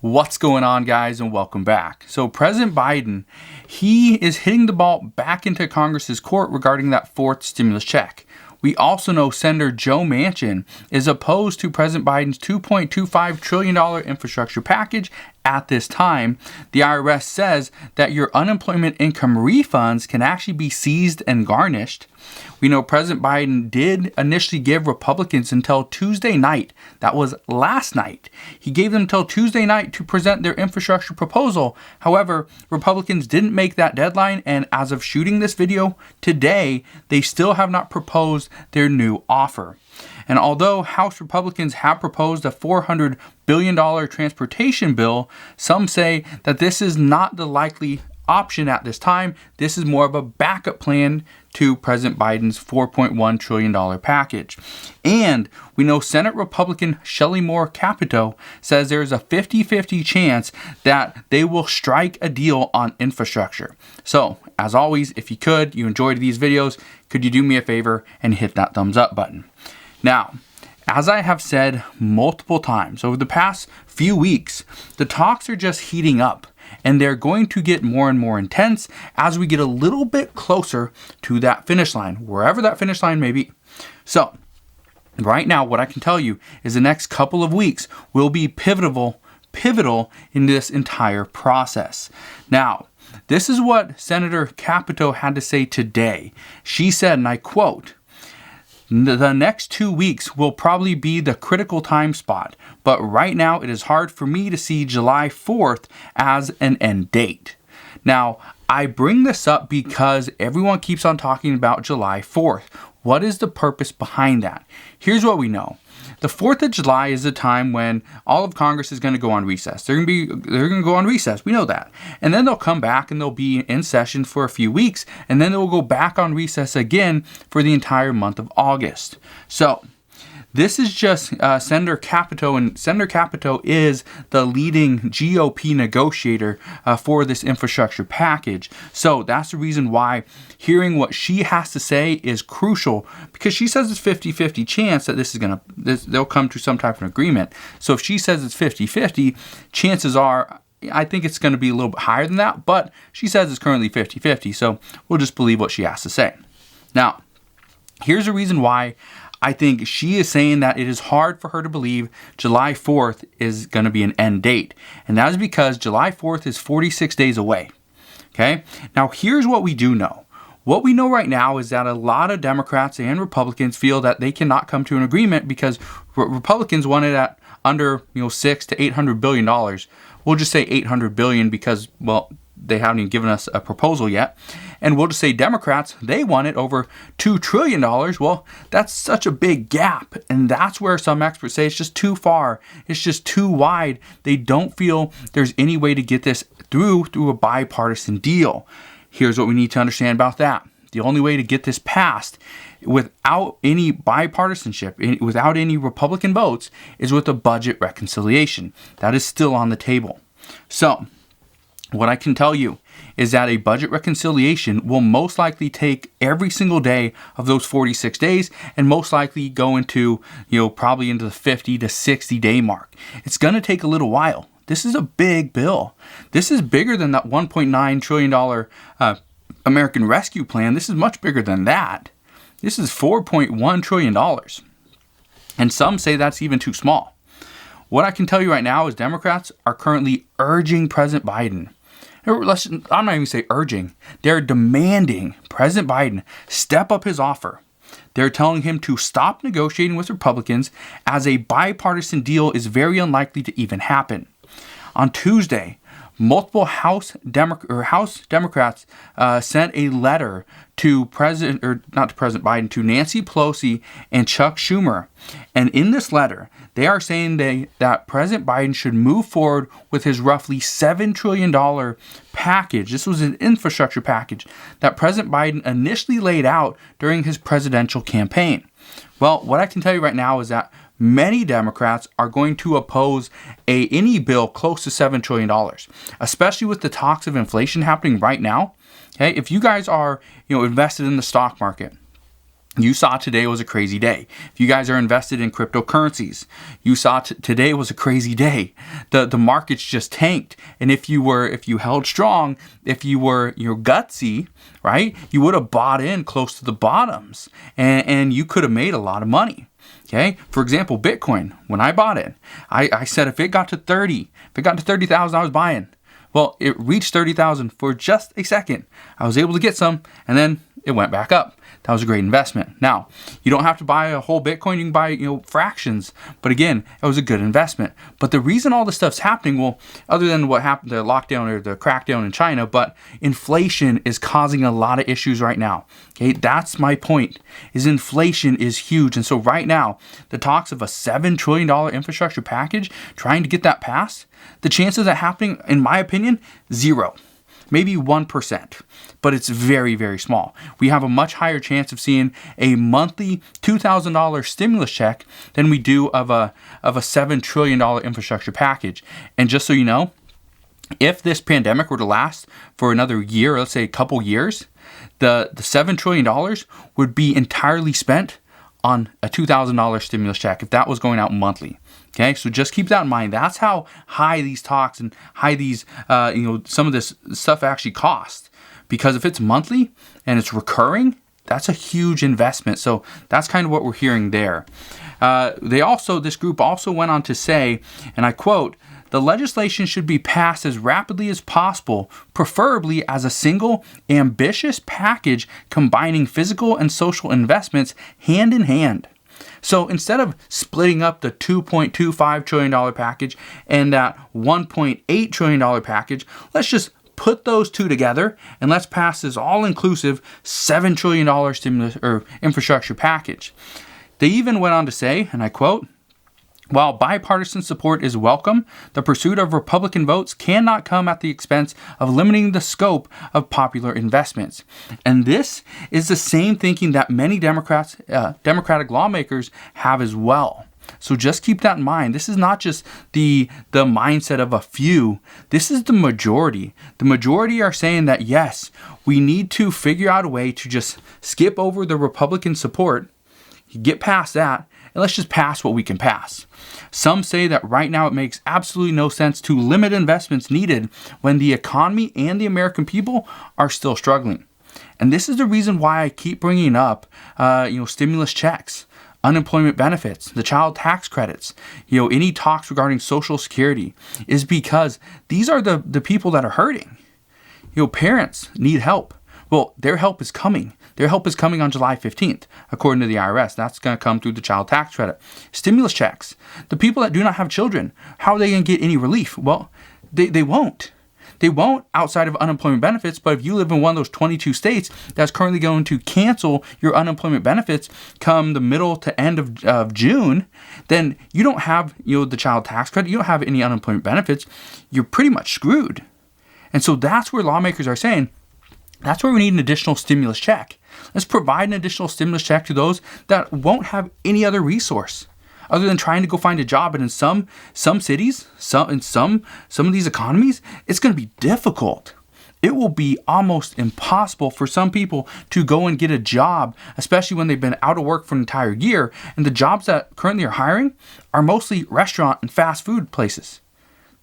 What's going on, guys, and welcome back. So President Biden, he is hitting the ball back into Congress's court regarding that fourth stimulus check. We also know Senator Joe Manchin is opposed to President Biden's $2.25 trillion infrastructure package at this time. The IRS says that your unemployment income refunds can actually be seized and garnished. We know President Biden did initially give Republicans until Tuesday night. That was last night. He gave them until Tuesday night to present their infrastructure proposal. However, Republicans didn't make that deadline, and as of shooting this video today, they still have not proposed their new offer. And although House Republicans have proposed a $400 billion transportation bill, some say that this is not the likely option at this time. This is more of a backup plan to President Biden's $4.1 trillion package. And we know Senate Republican Shelley Moore Capito says there's a 50-50 chance that they will strike a deal on infrastructure. So, as always, if you enjoyed these videos, could you do me a favor and hit that thumbs up button? Now, as I have said multiple times over the past few weeks, the talks are just heating up. And they're going to get more and more intense as we get a little bit closer to that finish line, wherever that finish line may be. So, right now, what I can tell you is the next couple of weeks will be pivotal in this entire process. Now, this is what Senator Capito had to say today. She said, and I quote, "The next 2 weeks will probably be the critical time spot, but right now it is hard for me to see July 4th as an end date." Now, I bring this up because everyone keeps on talking about July 4th. What is the purpose behind that? Here's what we know. The 4th of July is the time when all of Congress is going to go on recess. They're going to go on recess. We know that. And then they'll come back and they'll be in session for a few weeks. And then they'll go back on recess again for the entire month of August. So this is just Senator Capito, and Senator Capito is the leading GOP negotiator for this infrastructure package. So that's the reason why hearing what she has to say is crucial, because she says it's 50-50 chance that they'll come to some type of agreement. So if she says it's 50-50, chances are, I think it's going to be a little bit higher than that, but she says it's currently 50-50. So we'll just believe what she has to say. Now, here's the reason why I think she is saying that it is hard for her to believe July 4th is going to be an end date. And that is because July 4th is 46 days away. Okay? Now, here's what we do know. What we know right now is that a lot of Democrats and Republicans feel that they cannot come to an agreement because Republicans want it at under $600 to $800 billion. We'll just say $800 billion because, well, they haven't even given us a proposal yet. And we'll just say Democrats, they want it over $2 trillion. Well, that's such a big gap. And that's where some experts say it's just too far. It's just too wide. They don't feel there's any way to get this through a bipartisan deal. Here's what we need to understand about that. The only way to get this passed without any bipartisanship, without any Republican votes, is with a budget reconciliation. That is still on the table. So, what I can tell you is that a budget reconciliation will most likely take every single day of those 46 days and most likely go into, probably into the 50 to 60 day mark. It's going to take a little while. This is a big bill. This is bigger than that $1.9 trillion American Rescue Plan. This is much bigger than that. This is $4.1 trillion. And some say that's even too small. What I can tell you right now is Democrats are currently urging President Biden. I'm not even say urging. They're demanding President Biden step up his offer. They're telling him to stop negotiating with Republicans as a bipartisan deal is very unlikely to even happen. On Tuesday, multiple House Democrats sent a letter to President Biden, to Nancy Pelosi and Chuck Schumer. And in this letter, they are saying that President Biden should move forward with his roughly $7 trillion package. This was an infrastructure package that President Biden initially laid out during his presidential campaign. Well, what I can tell you right now is that many Democrats are going to oppose any bill close to $7 trillion, especially with the talks of inflation happening right now. Okay, if you guys are invested in the stock market, You saw today was a crazy day. If you guys are invested in cryptocurrencies, you saw today was a crazy day. The markets just tanked. And if you held strong, if you were gutsy, right, you would have bought in close to the bottoms and you could have made a lot of money. Okay. For example, Bitcoin, when I bought it, I said if it got to 30,000, I was buying. Well, it reached 30,000 for just a second. I was able to get some and then it went back up. That was a great investment. Now, you don't have to buy a whole Bitcoin. You can buy, fractions. But again, it was a good investment. But the reason all this stuff's happening, well, other than what happened, the lockdown or the crackdown in China, but inflation is causing a lot of issues right now. Okay, that's my point, is inflation is huge. And so right now, the talks of a $7 trillion infrastructure package, trying to get that passed, the chances of that happening, in my opinion, 0. Maybe 1%, but it's very, very small. We have a much higher chance of seeing a monthly $2,000 stimulus check than we do of a $7 trillion infrastructure package. And just so you know, if this pandemic were to last for another year, let's say a couple years, the $7 trillion would be entirely spent on a $2,000 stimulus check if that was going out monthly. Okay, so just keep that in mind. That's how high these talks and high these, some of this stuff actually cost. Because if it's monthly and it's recurring, that's a huge investment. So that's kind of what we're hearing there. This group also went on to say, and I quote, "The legislation should be passed as rapidly as possible, preferably as a single, ambitious package combining physical and social investments hand in hand." So instead of splitting up the $2.25 trillion package and that $1.8 trillion package, let's just put those two together and let's pass this all-inclusive $7 trillion stimulus or infrastructure package. They even went on to say, and I quote, "While bipartisan support is welcome, the pursuit of Republican votes cannot come at the expense of limiting the scope of popular investments." And this is the same thinking that many Democratic lawmakers have as well. So just keep that in mind. This is not just the mindset of a few. This is the majority. The majority are saying that, yes, we need to figure out a way to just skip over the Republican support, get past that, and let's just pass what we can pass. Some say that right now it makes absolutely no sense to limit investments needed when the economy and the American people are still struggling. And this is the reason why I keep bringing up, stimulus checks, unemployment benefits, the child tax credits, any talks regarding Social Security, is because these are the people that are hurting. Parents need help. Well, their help is coming. Their help is coming on July 15th, according to the IRS. That's going to come through the child tax credit. Stimulus checks. The people that do not have children, how are they going to get any relief? Well, they won't. They won't outside of unemployment benefits, but if you live in one of those 22 states that's currently going to cancel your unemployment benefits come the middle to end of June, then you don't have the child tax credit, you don't have any unemployment benefits, you're pretty much screwed. And so that's where lawmakers are saying, that's where we need an additional stimulus check. Let's provide an additional stimulus check to those that won't have any other resource other than trying to go find a job. And in some cities, in some of these economies, it's going to be difficult. It will be almost impossible for some people to go and get a job, especially when they've been out of work for an entire year. And the jobs that currently are hiring are mostly restaurant and fast food places.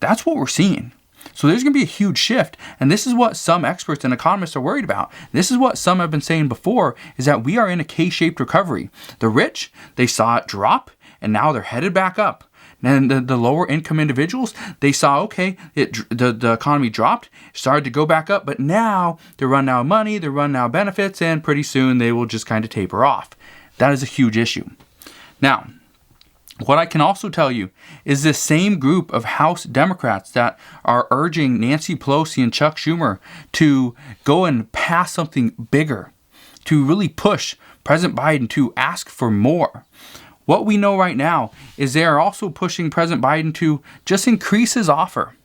That's what we're seeing. So there's going to be a huge shift. And this is what some experts and economists are worried about. This is what some have been saying before, is that we are in a K-shaped recovery. The rich, they saw it drop, and now they're headed back up. And the lower income individuals, they saw, okay, the economy dropped, started to go back up, but now they're running out of money, they're running out of benefits, and pretty soon they will just kind of taper off. That is a huge issue. Now, what I can also tell you is this same group of House Democrats that are urging Nancy Pelosi and Chuck Schumer to go and pass something bigger, to really push President Biden to ask for more. What we know right now is they are also pushing President Biden to just increase his offer.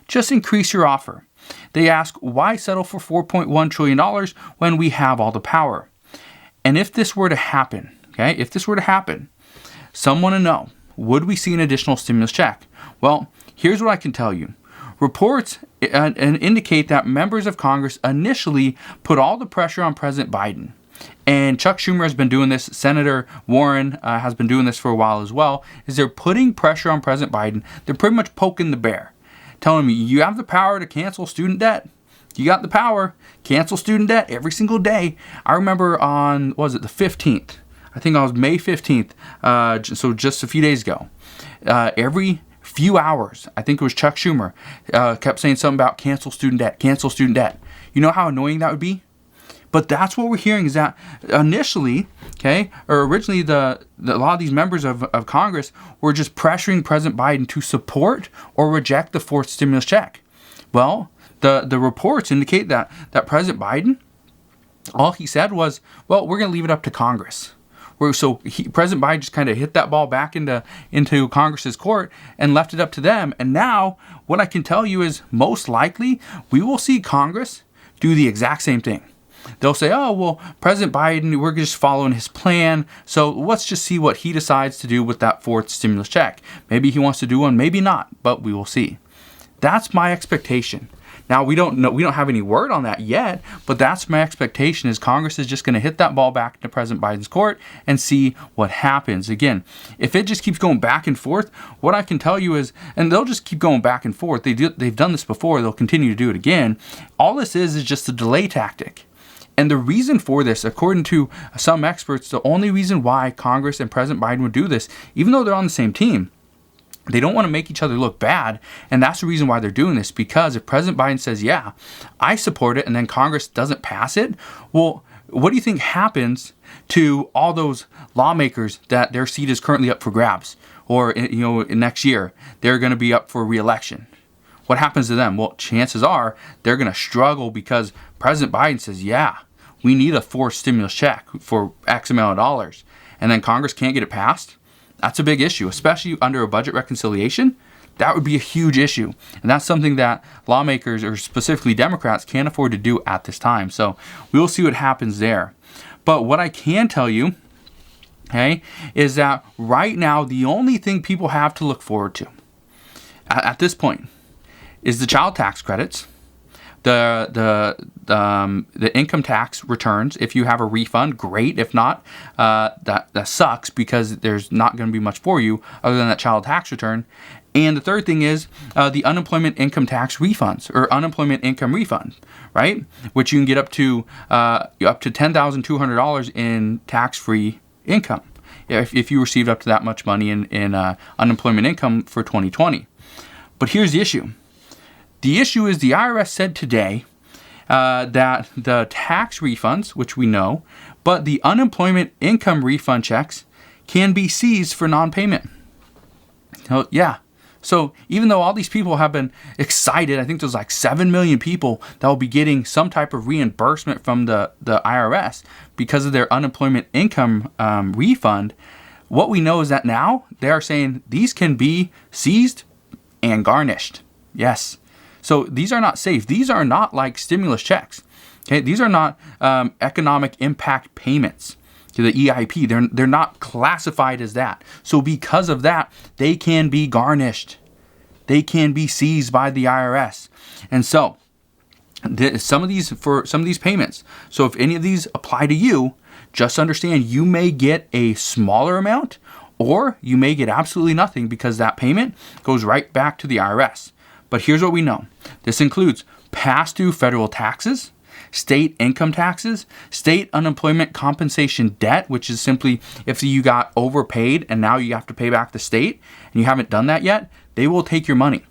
Just increase your offer. They ask, why settle for $4.1 trillion when we have all the power? And if this were to happen, some want to know, would we see an additional stimulus check? Well, here's what I can tell you. Reports indicate that members of Congress initially put all the pressure on President Biden. and Chuck Schumer has been doing this, Senator Warren has been doing this for a while as well, is they're putting pressure on President Biden. They're pretty much poking the bear, telling me, you have the power to cancel student debt. You got the power, cancel student debt every single day. I remember on, what was it, the 15th? I think it was May 15th, so just a few days ago. Every few hours, I think it was Chuck Schumer, kept saying something about cancel student debt, cancel student debt. You know how annoying that would be? But that's what we're hearing, is that initially, originally a lot of these members of Congress were just pressuring President Biden to support or reject the fourth stimulus check. Well, the reports indicate that President Biden, all he said was, well, we're going to leave it up to Congress. President Biden just kind of hit that ball back into Congress's court and left it up to them. And now what I can tell you is most likely we will see Congress do the exact same thing. They'll say, oh, well, President Biden, we're just following his plan, so let's just see what he decides to do with that fourth stimulus check. Maybe he wants to do one, maybe not, but we will see. That's my expectation. Now, we don't have any word on that yet, but that's my expectation, is Congress is just going to hit that ball back into President Biden's court and see what happens. Again, if it just keeps going back and forth, what I can tell you is, and they'll just keep going back and forth. They've done this before. They'll continue to do it again. All this is just a delay tactic. And the reason for this, according to some experts, the only reason why Congress and President Biden would do this, even though they're on the same team, they don't want to make each other look bad, and that's the reason why they're doing this. Because if President Biden says, yeah, I support it, and then Congress doesn't pass it, well, what do you think happens to all those lawmakers that their seat is currently up for grabs? Or, next year, they're going to be up for re-election. What happens to them? Well, chances are they're going to struggle because President Biden says, yeah, we need a fourth stimulus check for X amount of dollars, and then Congress can't get it passed. That's a big issue, especially under a budget reconciliation. That would be a huge issue. And that's something that lawmakers, or specifically Democrats, can't afford to do at this time. So we will see what happens there. But what I can tell you, is that right now the only thing people have to look forward to at this point is the child tax credits, the income tax returns. If you have a refund, great. If not, that sucks, because there's not going to be much for you other than that child tax return. And the third thing is the unemployment income tax refunds, or unemployment income refund, right? Which you can get up to $10,200 in tax-free income if you received up to that much money in unemployment income for 2020. But here's the issue. The issue is the IRS said today that the tax refunds, which we know, but the unemployment income refund checks can be seized for non-payment. So, yeah. So even though all these people have been excited, I think there's like 7 million people that will be getting some type of reimbursement from the IRS because of their unemployment income refund, what we know is that now they are saying these can be seized and garnished. Yes. So these are not safe. These are not like stimulus checks. Okay, these are not economic impact payments to the EIP. They're not classified as that. So because of that, they can be garnished. They can be seized by the IRS. And so some of these payments. So if any of these apply to you, just understand you may get a smaller amount, or you may get absolutely nothing, because that payment goes right back to the IRS. But here's what we know. This includes past due federal taxes, state income taxes, state unemployment compensation debt, which is simply if you got overpaid and now you have to pay back the state and you haven't done that yet, they will take your money.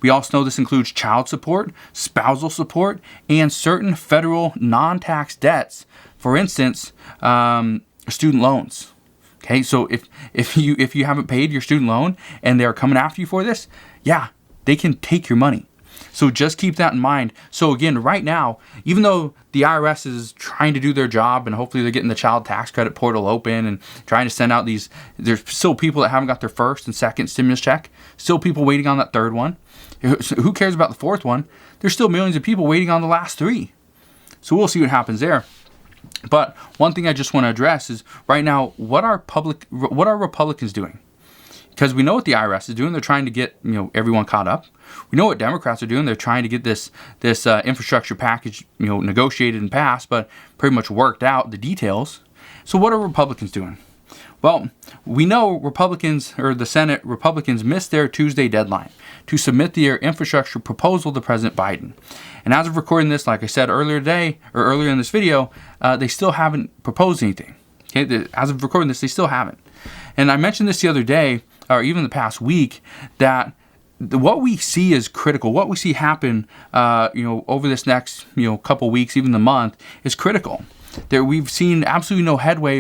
We also know this includes child support, spousal support, and certain federal non-tax debts. For instance, student loans. Okay, so if you haven't paid your student loan and they're coming after you for this, yeah, they can take your money. So just keep that in mind. So again, right now, even though the IRS is trying to do their job and hopefully they're getting the child tax credit portal open and trying to send out there's still people that haven't got their first and second stimulus check, still people waiting on that third one. Who cares about the fourth one? There's still millions of people waiting on the last three. So we'll see what happens there. But one thing I just want to address is right now, what are Republicans doing? Because we know what the IRS is doing. They're trying to get everyone caught up. We know what Democrats are doing. They're trying to get this infrastructure package negotiated and passed, but pretty much worked out the details. So what are Republicans doing? Well, we know Republicans, or the Senate Republicans, missed their Tuesday deadline to submit their infrastructure proposal to President Biden. And as of recording this, like I said earlier in this video, they still haven't proposed anything. Okay, as of recording this, they still haven't. And I mentioned this the other day, or even the past week, that what we see is critical. What we see happen, over this next, couple weeks, even the month, is critical. There, we've seen absolutely no headway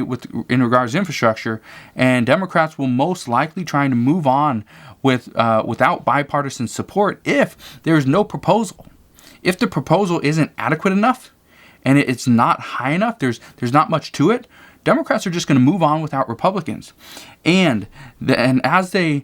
in regards to infrastructure, and Democrats will most likely try to move on without bipartisan support if there's no proposal. If the proposal isn't adequate enough and it's not high enough, there's not much to it, Democrats are just going to move on without Republicans. And as they're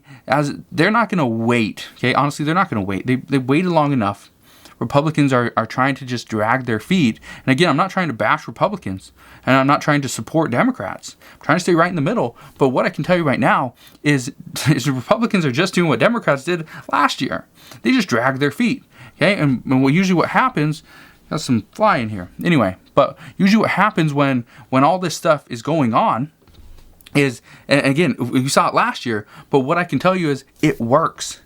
not going to wait, okay, honestly, they're not going to wait. They waited long enough. Republicans are trying to just drag their feet. And again, I'm not trying to bash Republicans, and I'm not trying to support Democrats. I'm trying to stay right in the middle. But what I can tell you right now is Republicans are just doing what Democrats did last year. They just drag their feet. Okay, and usually what happens, got some fly in here. Anyway, but usually what happens when all this stuff is going on is, and again, we saw it last year, but what I can tell you is it works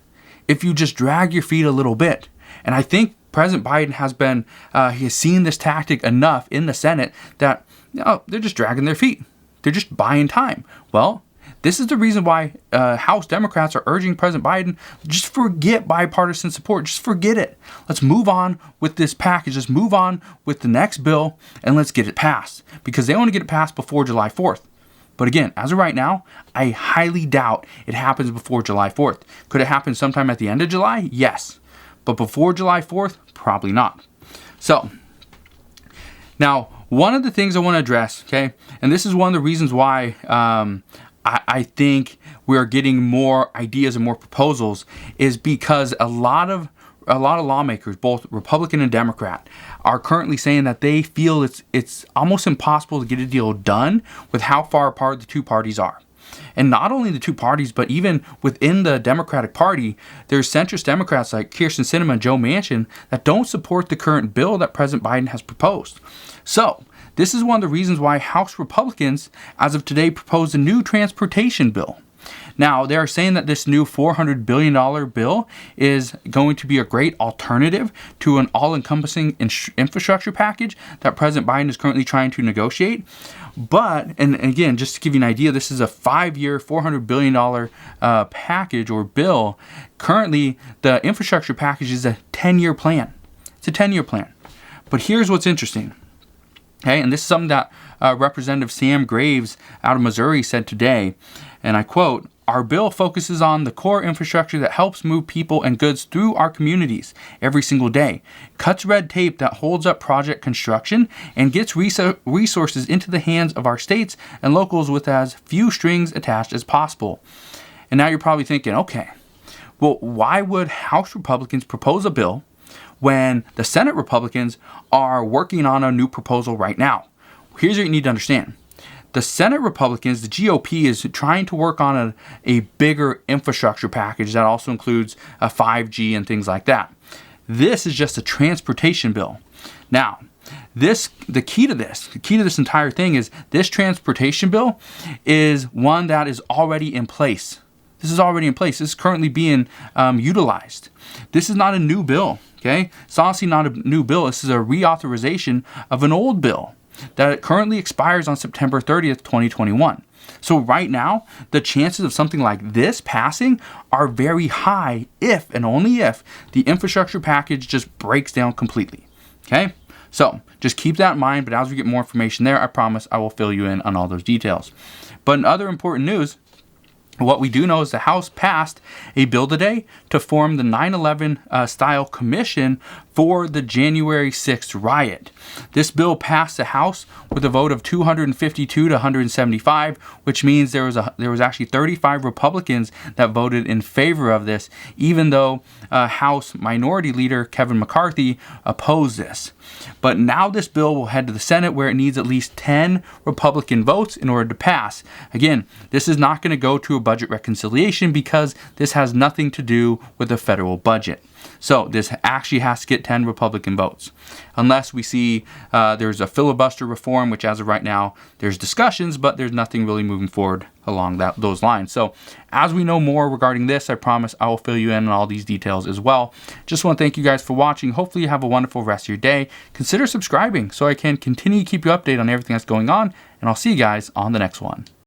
if you just drag your feet a little bit. And I think President Biden he has seen this tactic enough in the Senate that they're just dragging their feet. They're just buying time. Well, this is the reason why House Democrats are urging President Biden, just forget bipartisan support. Just forget it. Let's move on with this package. Let's move on with the next bill, and let's get it passed. Because they want to get it passed before July 4th. But again, as of right now, I highly doubt it happens before July 4th. Could it happen sometime at the end of July? Yes. But before July 4th, probably not. So, now, one of the things I want to address, okay, and this is one of the reasons why I think we're getting more ideas and more proposals, is because a lot of lawmakers, both Republican and Democrat, are currently saying that they feel it's almost impossible to get a deal done with how far apart the two parties are. And not only the two parties, but even within the Democratic Party, there's centrist Democrats like Kyrsten Sinema and Joe Manchin that don't support the current bill that President Biden has proposed. So, this is one of the reasons why House Republicans, as of today, proposed a new transportation bill. Now, they are saying that this new $400 billion bill is going to be a great alternative to an all-encompassing infrastructure package that President Biden is currently trying to negotiate. But, and again, just to give you an idea, this is a 5-year, $400 billion package or bill. Currently, the infrastructure package is a 10-year plan. It's a 10-year plan. But here's what's interesting. Okay, and this is something that Representative Sam Graves out of Missouri said today, and I quote, "Our bill focuses on the core infrastructure that helps move people and goods through our communities every single day, cuts red tape that holds up project construction, and gets resources into the hands of our states and locals with as few strings attached as possible." And now you're probably thinking, okay, well, why would House Republicans propose a bill when the Senate Republicans are working on a new proposal right now? Here's what you need to understand. The Senate Republicans, the GOP, is trying to work on a bigger infrastructure package that also includes a 5G and things like that. This is just a transportation bill. Now, the key to this entire thing is this transportation bill is one that is already in place. This is already in place. This is currently being utilized. This is not a new bill, okay? It's honestly not a new bill. This is a reauthorization of an old bill that currently expires on September 30th, 2021. So right now, the chances of something like this passing are very high if and only if the infrastructure package just breaks down completely, okay? So just keep that in mind, but as we get more information there, I promise I will fill you in on all those details. But in other important news, what we do know is the House passed a bill today to form the 9/11 style commission for the January 6th riot. This bill passed the House with a vote of 252 to 175, which means there was actually 35 Republicans that voted in favor of this, even though House Minority Leader Kevin McCarthy opposed this. But now this bill will head to the Senate, where it needs at least 10 Republican votes in order to pass. Again, this is not going to go to a budget reconciliation because this has nothing to do with the federal budget. So this actually has to get 10 Republican votes. Unless we see there's a filibuster reform, which as of right now, there's discussions, but there's nothing really moving forward along those lines. So as we know more regarding this, I promise I will fill you in on all these details as well. Just want to thank you guys for watching. Hopefully you have a wonderful rest of your day. Consider subscribing so I can continue to keep you updated on everything that's going on, and I'll see you guys on the next one.